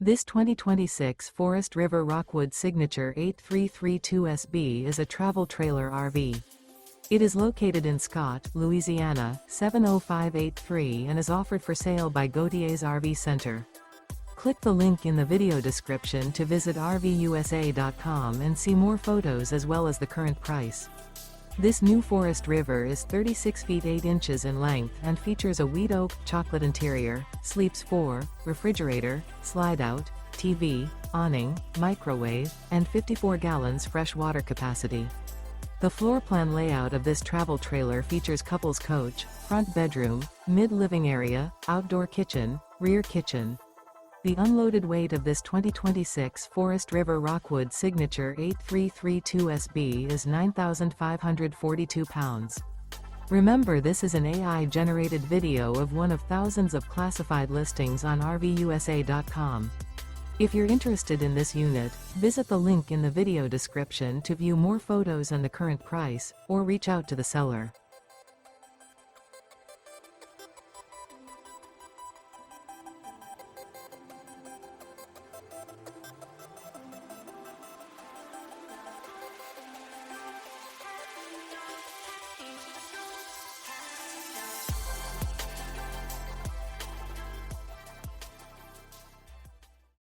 This 2026 Forest River Rockwood Signature 8332SB is a travel trailer RV. It is located in Scott, Louisiana, 70583 and is offered for sale by Gauthiers RV Center. Click the link in the video description to visit RVUSA.com and see more photos as well as the current price. This new Forest River is 36 feet 8 inches in length and features a wheat oak, chocolate interior, sleeps 4, refrigerator, slide-out, TV, awning, microwave, and 54 gallons fresh water capacity. The floor plan layout of this travel trailer features couples coach, front bedroom, mid-living area, outdoor kitchen, rear kitchen. The unloaded weight of this 2026 Forest River Rockwood Signature 8332SB is 9,542 pounds. Remember, this is an AI-generated video of one of thousands of classified listings on RVUSA.com. If you're interested in this unit, visit the link in the video description to view more photos and the current price, or reach out to the seller.